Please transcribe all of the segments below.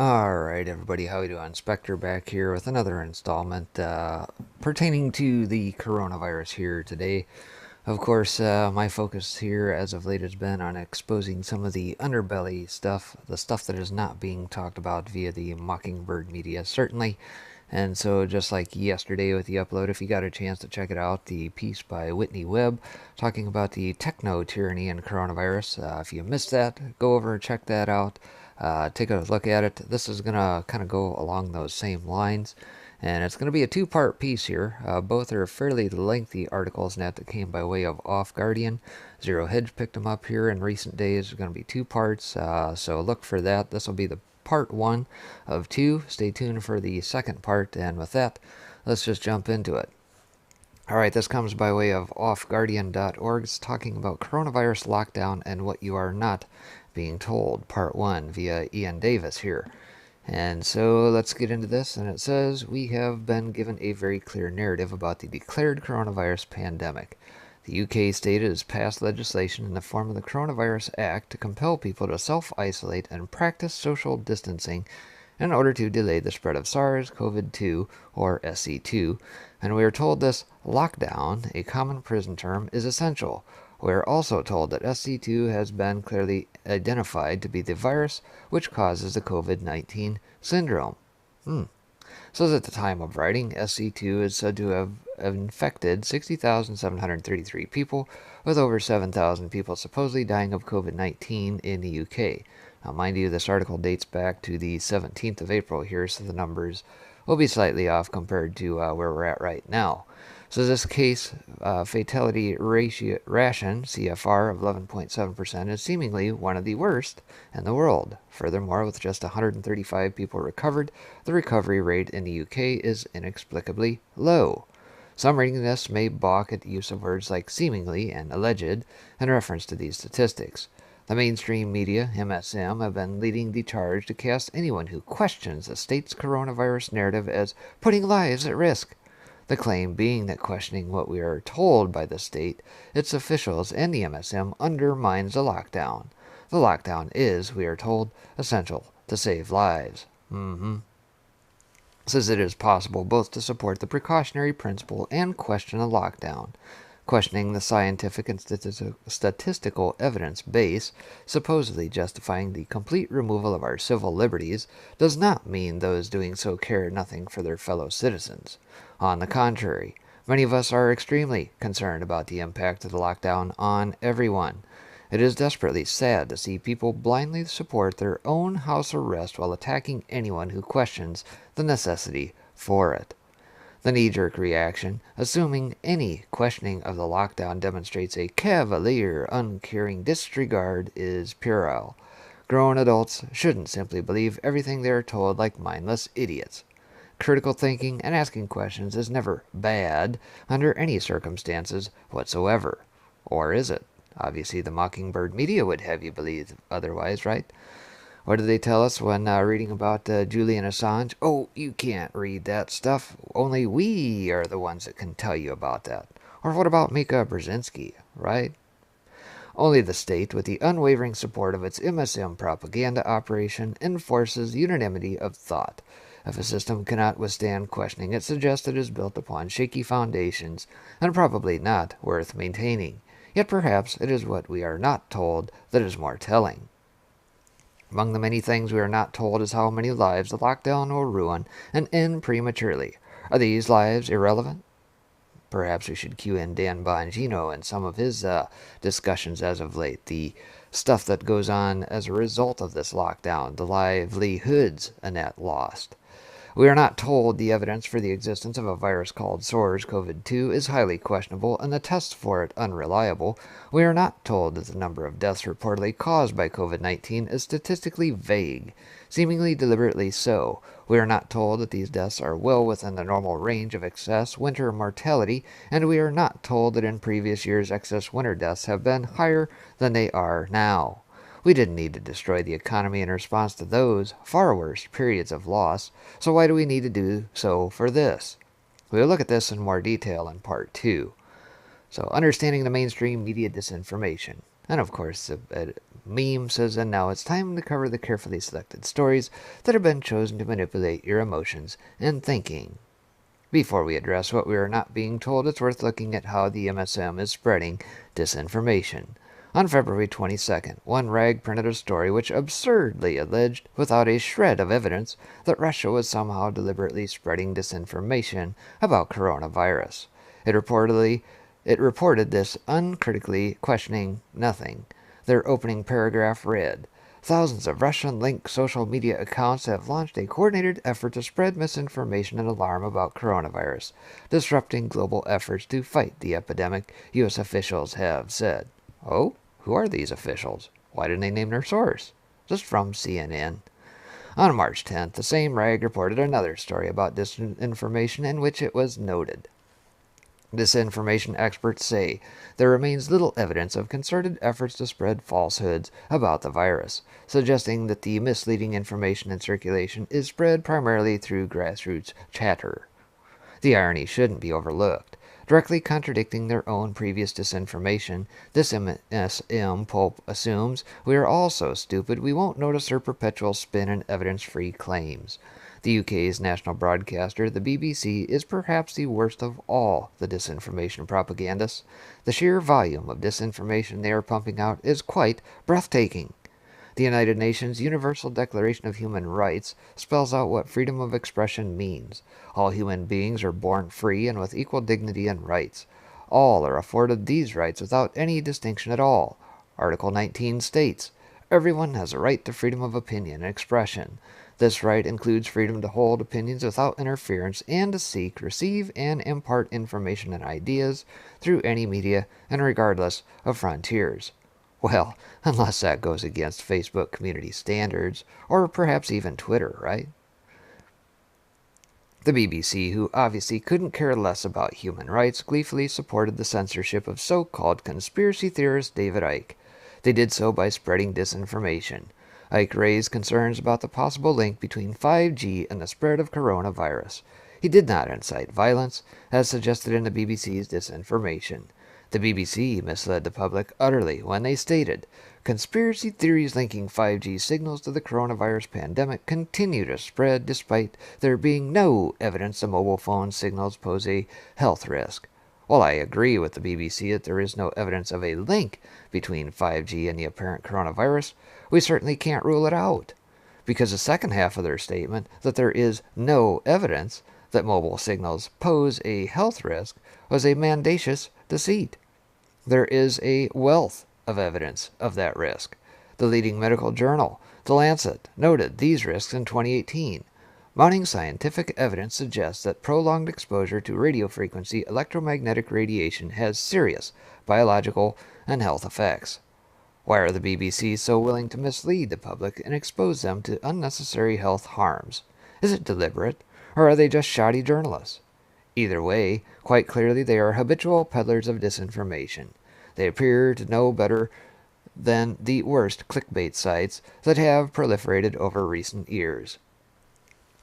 Alright everybody, how you doing? Spectre back here with another installment pertaining to the coronavirus here today. Of course, my focus here as of late has been on exposing some of the underbelly stuff, the stuff that is not being talked about via the Mockingbird media, certainly. And so just like yesterday with the upload, if you got a chance to check it out, the piece by Whitney Webb talking about the techno-tyranny and coronavirus, if you missed that, go over and check that out. Take a look at it. This is going to kind of go along those same lines. And it's going to be a two-part piece here. Both are fairly lengthy articles that came by way of Off Guardian. Zero Hedge picked them up here in recent days. It's going to be two parts, so look for that. This will be the part one of two. Stay tuned for the second part, and with that, let's just jump into it. Alright, this comes by way of offguardian.org. It's talking about coronavirus lockdown and what you are not being told, part one, via Ian Davis here. And so let's get into this, and it says, we have been given a very clear narrative about the declared coronavirus pandemic. The UK state has passed legislation in the form of the Coronavirus Act to compel people to self-isolate and practice social distancing in order to delay the spread of SARS-CoV-2, or SC2, and we are told this lockdown, a common prison term, is essential. We are also told that SC2 has been clearly identified to be the virus which causes the COVID-19 syndrome. So at the time of writing, SC2 is said to have infected 60,733 people, with over 7,000 people supposedly dying of COVID-19 in the UK. Now, mind you, this article dates back to the 17th of April here, so the numbers will be slightly off compared to where we're at right now. So this case fatality ration, CFR, of 11.7% is seemingly one of the worst in the world. Furthermore, with just 135 people recovered, the recovery rate in the UK is inexplicably low. Some reading this may balk at the use of words like seemingly and alleged in reference to these statistics. The mainstream media, MSM, have been leading the charge to cast anyone who questions the state's coronavirus narrative as putting lives at risk. The claim being that questioning what we are told by the state, its officials, and the MSM undermines the lockdown. The lockdown is, we are told, essential to save lives. Says it is possible both to support the precautionary principle and question a lockdown. Questioning the scientific and statistical evidence base, supposedly justifying the complete removal of our civil liberties, does not mean those doing so care nothing for their fellow citizens. On the contrary, many of us are extremely concerned about the impact of the lockdown on everyone. It is desperately sad to see people blindly support their own house arrest while attacking anyone who questions the necessity for it. The knee-jerk reaction, assuming any questioning of the lockdown demonstrates a cavalier, uncaring disregard, is puerile. Grown adults shouldn't simply believe everything they are told like mindless idiots. Critical thinking and asking questions is never bad under any circumstances whatsoever. Or is it? Obviously, the Mockingbird media would have you believe otherwise, right? What did they tell us when reading about Julian Assange? Oh, you can't read that stuff. Only we are the ones that can tell you about that. Or what about Mika Brzezinski, right? Only the state, with the unwavering support of its MSM propaganda operation, enforces unanimity of thought. If a system cannot withstand questioning, it suggests it is built upon shaky foundations and probably not worth maintaining. Yet perhaps it is what we are not told that is more telling. Among the many things we are not told is how many lives the lockdown will ruin and end prematurely. Are these lives irrelevant? Perhaps we should cue in Dan Bongino and some of his discussions as of late. The stuff that goes on as a result of this lockdown, the livelihoods Annette lost. We are not told the evidence for the existence of a virus called SARS-CoV-2 is highly questionable and the tests for it unreliable. We are not told that the number of deaths reportedly caused by COVID-19 is statistically vague, seemingly deliberately so. We are not told that these deaths are well within the normal range of excess winter mortality, and we are not told that in previous years excess winter deaths have been higher than they are now. We didn't need to destroy the economy in response to those far worse periods of loss, so why do we need to do so for this? We'll look at this in more detail in part 2. So, understanding the mainstream media disinformation. And of course, meme says, and now it's time to cover the carefully selected stories that have been chosen to manipulate your emotions and thinking. Before we address what we are not being told, it's worth looking at how the MSM is spreading disinformation. On February 22nd, one rag printed a story which absurdly alleged, without a shred of evidence, that Russia was somehow deliberately spreading disinformation about coronavirus. It reported this uncritically, questioning nothing. Their opening paragraph read, "Thousands of Russian-linked social media accounts have launched a coordinated effort to spread misinformation and alarm about coronavirus, disrupting global efforts to fight the epidemic," U.S. officials have said. Oh? Who are these officials? Why didn't they name their source? Just from CNN. On March 10th, the same rag reported another story about disinformation in which it was noted, "Disinformation experts say there remains little evidence of concerted efforts to spread falsehoods about the virus, suggesting that the misleading information in circulation is spread primarily through grassroots chatter." The irony shouldn't be overlooked. Directly contradicting their own previous disinformation, this MSM pulp assumes we are all so stupid we won't notice their perpetual spin and evidence-free claims. The UK's national broadcaster, the BBC, is perhaps the worst of all the disinformation propagandists. The sheer volume of disinformation they are pumping out is quite breathtaking. The United Nations Universal Declaration of Human Rights spells out what freedom of expression means. All human beings are born free and with equal dignity and rights. All are afforded these rights without any distinction at all. Article 19 states, "Everyone has a right to freedom of opinion and expression. This right includes freedom to hold opinions without interference and to seek, receive, and impart information and ideas through any media and regardless of frontiers." Well, unless that goes against Facebook community standards, or perhaps even Twitter, right? The BBC, who obviously couldn't care less about human rights, gleefully supported the censorship of so-called conspiracy theorist David Icke. They did so by spreading disinformation. Icke raised concerns about the possible link between 5G and the spread of coronavirus. He did not incite violence, as suggested in the BBC's disinformation. The BBC misled the public utterly when they stated, "Conspiracy theories linking 5G signals to the coronavirus pandemic continue to spread despite there being no evidence the mobile phone signals pose a health risk." While I agree with the BBC that there is no evidence of a link between 5G and the apparent coronavirus, we certainly can't rule it out. Because the second half of their statement, that there is no evidence that mobile signals pose a health risk, was a mendacious deceit. There is a wealth of evidence of that risk. The leading medical journal, The Lancet, noted these risks in 2018. Mounting scientific evidence suggests that prolonged exposure to radiofrequency electromagnetic radiation has serious biological and health effects. Why are the BBC so willing to mislead the public and expose them to unnecessary health harms? Is it deliberate, or are they just shoddy journalists? Either way, quite clearly they are habitual peddlers of disinformation. They appear to know better than the worst clickbait sites that have proliferated over recent years.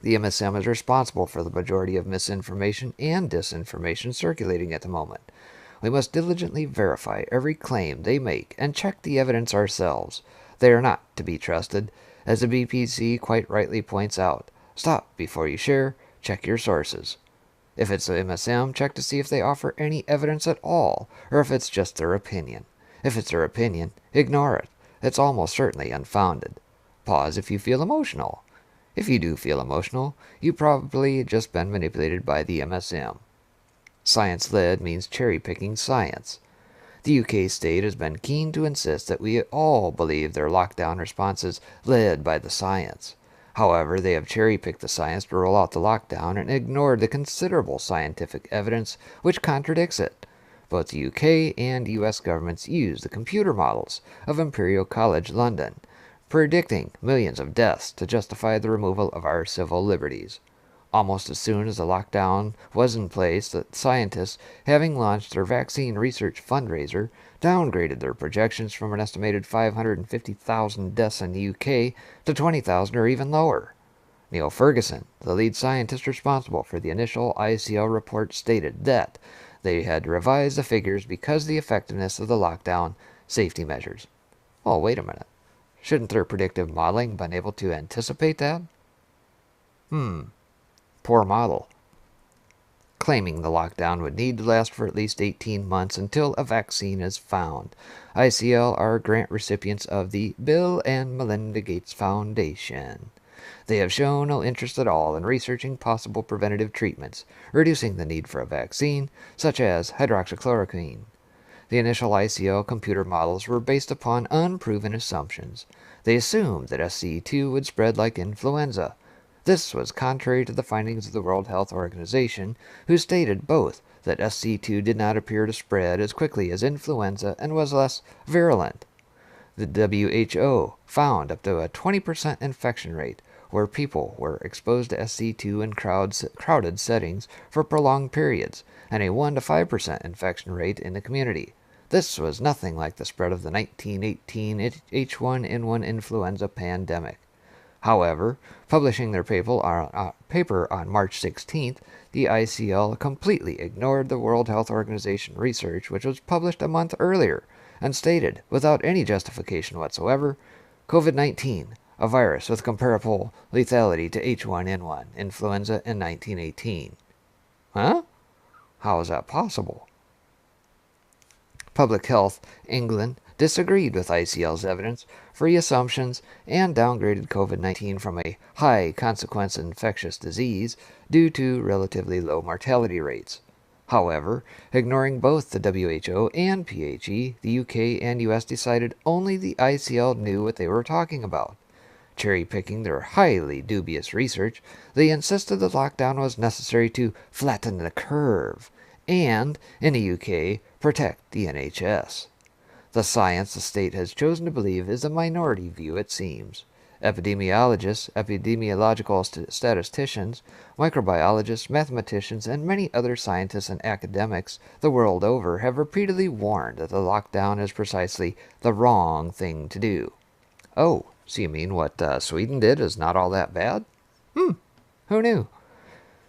The MSM is responsible for the majority of misinformation and disinformation circulating at the moment. We must diligently verify every claim they make and check the evidence ourselves. They are not to be trusted. As the BBC quite rightly points out, stop before you share, check your sources. If it's the MSM, check to see if they offer any evidence at all, or if it's just their opinion. If it's their opinion, ignore it. It's almost certainly unfounded. Pause if you feel emotional. If you do feel emotional, you've probably just been manipulated by the MSM. Science-led means cherry-picking science. The UK state has been keen to insist that we all believe their lockdown response is led by the science. However, they have cherry-picked the science to roll out the lockdown and ignored the considerable scientific evidence which contradicts it. Both the UK and US governments use the computer models of Imperial College London, predicting millions of deaths to justify the removal of our civil liberties. Almost as soon as the lockdown was in place, the scientists, having launched their vaccine research fundraiser, downgraded their projections from an estimated 550,000 deaths in the UK to 20,000 or even lower. Neil Ferguson, the lead scientist responsible for the initial ICL report, stated that they had revised the figures because of the effectiveness of the lockdown safety measures. Well, wait a minute. Shouldn't their predictive modeling been able to anticipate that? Poor model. Claiming the lockdown would need to last for at least 18 months until a vaccine is found. ICL are grant recipients of the Bill and Melinda Gates Foundation. They have shown no interest at all in researching possible preventative treatments, reducing the need for a vaccine, such as hydroxychloroquine. The initial ICL computer models were based upon unproven assumptions. They assumed that SC2 would spread like influenza. This was contrary to the findings of the World Health Organization, who stated both that SC2 did not appear to spread as quickly as influenza and was less virulent. The WHO found up to a 20% infection rate where people were exposed to SC2 in crowded settings for prolonged periods, and a 1 to 5% infection rate in the community. This was nothing like the spread of the 1918 H1N1 influenza pandemic. However, publishing their paper on March 16th, the ICL completely ignored the World Health Organization research, which was published a month earlier, and stated, without any justification whatsoever, COVID-19, a virus with comparable lethality to H1N1 influenza in 1918. Huh? How is that possible? Public Health England disagreed with ICL's evidence-free assumptions and downgraded COVID-19 from a high-consequence infectious disease due to relatively low mortality rates. However, ignoring both the WHO and PHE, the UK and US decided only the ICL knew what they were talking about. Cherry-picking their highly dubious research, they insisted the lockdown was necessary to flatten the curve and, in the UK, protect the NHS. The science the state has chosen to believe is a minority view, it seems. Epidemiologists, epidemiological statisticians, microbiologists, mathematicians, and many other scientists and academics the world over have repeatedly warned that the lockdown is precisely the wrong thing to do. Oh, so you mean what Sweden did is not all that bad? Who knew?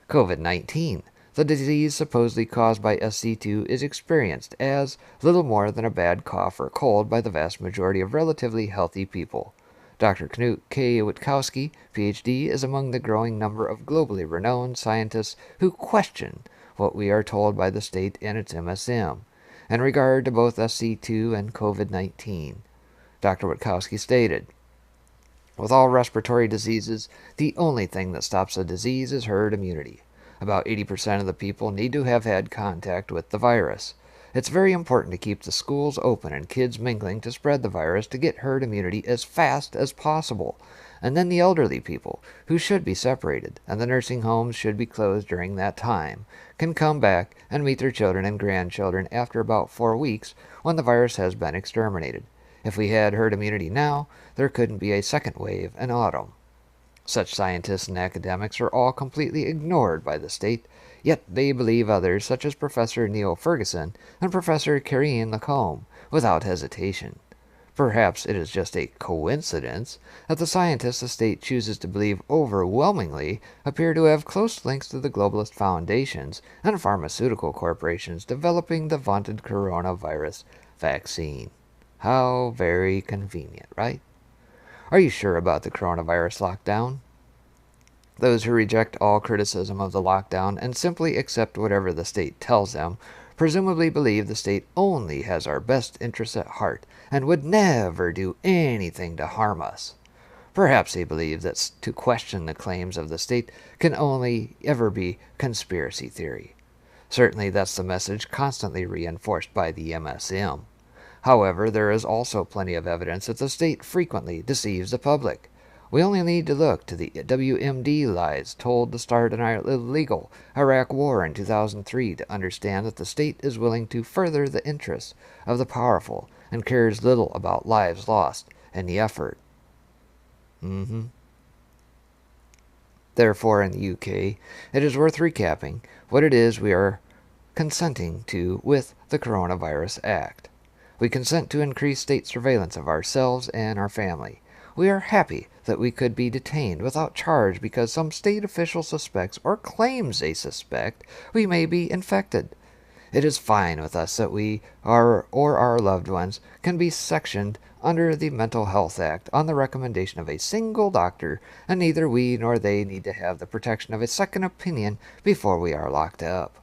COVID-19. The disease supposedly caused by SC2 is experienced as little more than a bad cough or cold by the vast majority of relatively healthy people. Dr. Knut K. Witkowski, Ph.D., is among the growing number of globally renowned scientists who question what we are told by the state and its MSM in regard to both SC2 and COVID-19. Dr. Witkowski stated, "With all respiratory diseases, the only thing that stops a disease is herd immunity. About 80% of the people need to have had contact with the virus. It's very important to keep the schools open and kids mingling to spread the virus to get herd immunity as fast as possible. And then the elderly people, who should be separated, and the nursing homes should be closed during that time, can come back and meet their children and grandchildren after about 4 weeks when the virus has been exterminated. If we had herd immunity now, there couldn't be a second wave in autumn." Such scientists and academics are all completely ignored by the state, yet they believe others, such as Professor Neil Ferguson and Professor Karine Lacombe, without hesitation. Perhaps it is just a coincidence that the scientists the state chooses to believe overwhelmingly appear to have close links to the globalist foundations and pharmaceutical corporations developing the vaunted coronavirus vaccine. How very convenient, right? Are you sure about the coronavirus lockdown? Those who reject all criticism of the lockdown and simply accept whatever the state tells them presumably believe the state only has our best interests at heart and would never do anything to harm us. Perhaps they believe that to question the claims of the state can only ever be conspiracy theory. Certainly that's the message constantly reinforced by the MSM. However, there is also plenty of evidence that the state frequently deceives the public. We only need to look to the WMD lies told to start an illegal Iraq war in 2003 to understand that the state is willing to further the interests of the powerful and cares little about lives lost in the effort. Therefore, in the UK, it is worth recapping what it is we are consenting to with the Coronavirus Act. We consent to increase state surveillance of ourselves and our family. We are happy that we could be detained without charge because some state official suspects or claims they suspect we may be infected. It is fine with us that we are or our loved ones can be sectioned under the Mental Health Act on the recommendation of a single doctor, and neither we nor they need to have the protection of a second opinion before we are locked up.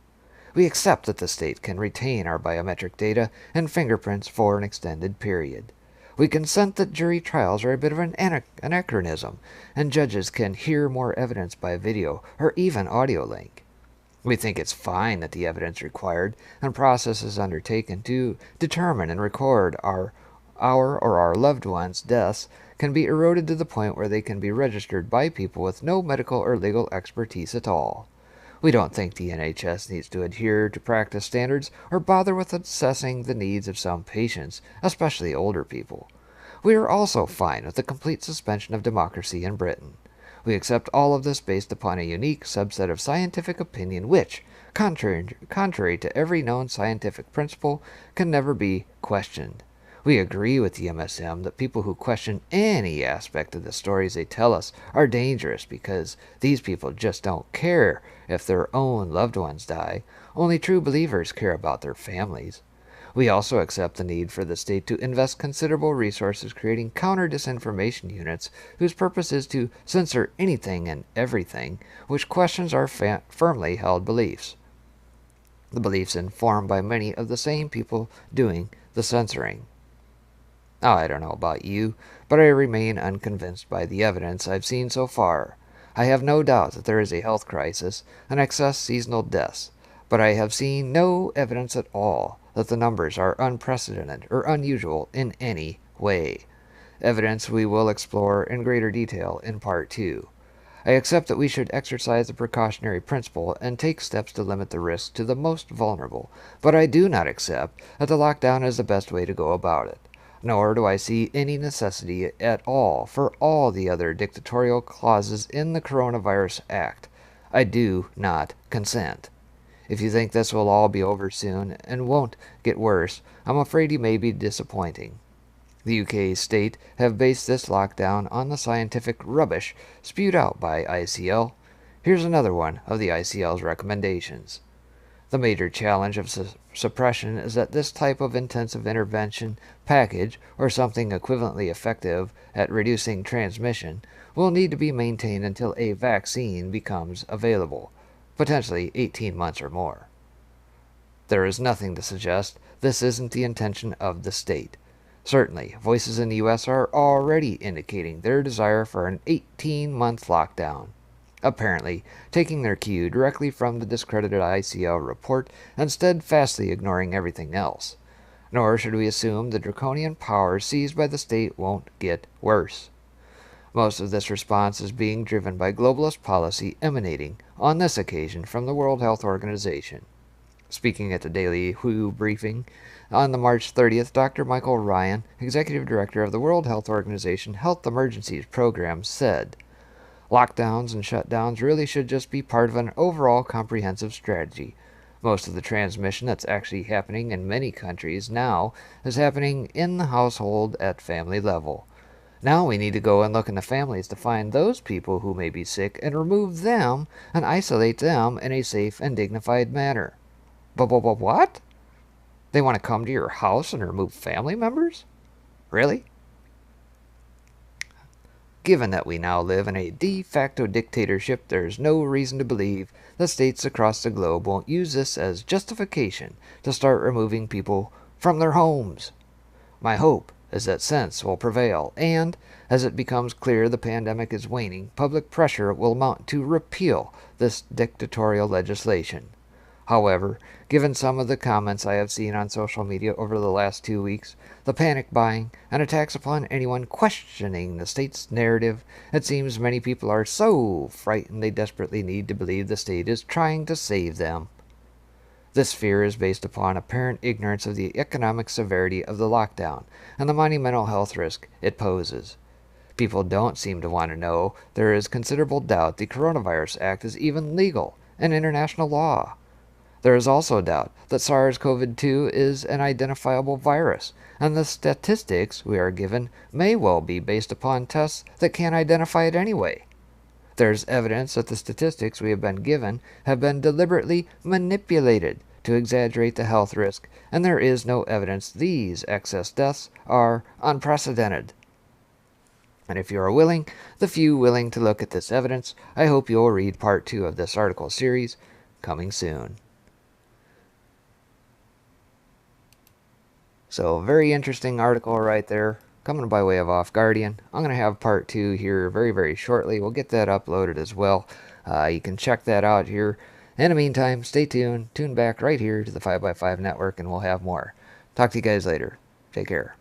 We accept that the state can retain our biometric data and fingerprints for an extended period. We consent that jury trials are a bit of an anachronism, and judges can hear more evidence by video or even audio link. We think it's fine that the evidence required and processes undertaken to determine and record our or our loved ones' deaths can be eroded to the point where they can be registered by people with no medical or legal expertise at all. We don't think the NHS needs to adhere to practice standards or bother with assessing the needs of some patients, especially older people. We are also fine with the complete suspension of democracy in Britain. We accept all of this based upon a unique subset of scientific opinion which, contrary to every known scientific principle, can never be questioned. We agree with the MSM that people who question any aspect of the stories they tell us are dangerous because these people just don't care if their own loved ones die. Only true believers care about their families. We also accept the need for the state to invest considerable resources creating counter-disinformation units whose purpose is to censor anything and everything which questions our firmly held beliefs. The beliefs informed by many of the same people doing the censoring. Now, I don't know about you, but I remain unconvinced by the evidence I've seen so far. I have no doubt that there is a health crisis and excess seasonal deaths, but I have seen no evidence at all that the numbers are unprecedented or unusual in any way. Evidence we will explore in greater detail in Part 2. I accept that we should exercise the precautionary principle and take steps to limit the risk to the most vulnerable, but I do not accept that the lockdown is the best way to go about it. Nor do I see any necessity at all for all the other dictatorial clauses in the Coronavirus Act. I do not consent. If you think this will all be over soon and won't get worse, I'm afraid you may be disappointing. The UK state have based this lockdown on the scientific rubbish spewed out by ICL. Here's another one of the ICL's recommendations. The major challenge of suppression is that this type of intensive intervention package, or something equivalently effective at reducing transmission, will need to be maintained until a vaccine becomes available, potentially 18 months or more. There is nothing to suggest this isn't the intention of the state. Certainly, voices in the U.S. are already indicating their desire for an 18-month lockdown, apparently taking their cue directly from the discredited ICL report and steadfastly ignoring everything else. Nor should we assume the draconian powers seized by the state won't get worse. Most of this response is being driven by globalist policy emanating, on this occasion, from the World Health Organization. Speaking at the Daily WHO briefing on the March 30th, Dr. Michael Ryan, Executive Director of the World Health Organization Health Emergencies Program, said, "Lockdowns and shutdowns really should just be part of an overall comprehensive strategy. Most of the transmission that's actually happening in many countries now is happening in the household at family level. Now we need to go and look in the families to find those people who may be sick and remove them and isolate them in a safe and dignified manner." But what? They want to come to your house and remove family members? Really? Given that we now live in a de facto dictatorship, there is no reason to believe that states across the globe won't use this as justification to start removing people from their homes. My hope is that sense will prevail, and, as it becomes clear the pandemic is waning, public pressure will mount to repeal this dictatorial legislation. However, given some of the comments I have seen on social media over the last 2 weeks, the panic buying, and attacks upon anyone questioning the state's narrative, it seems many people are so frightened they desperately need to believe the state is trying to save them. This fear is based upon apparent ignorance of the economic severity of the lockdown and the monumental health risk it poses. People don't seem to want to know there is considerable doubt the Coronavirus Act is even legal in international law. There is also doubt that SARS-CoV-2 is an identifiable virus, and the statistics we are given may well be based upon tests that can't identify it anyway. There's evidence that the statistics we have been given have been deliberately manipulated to exaggerate the health risk, and there is no evidence these excess deaths are unprecedented. And if you are willing, the few willing to look at this evidence, I hope you'll read part 2 of this article series, coming soon. So, very interesting article right there, coming by way of Off Guardian. I'm going to have part 2 here very, very shortly. We'll get that uploaded as well. You can check that out here. In the meantime, stay tuned. Tune back right here to the 5x5 network, and we'll have more. Talk to you guys later. Take care.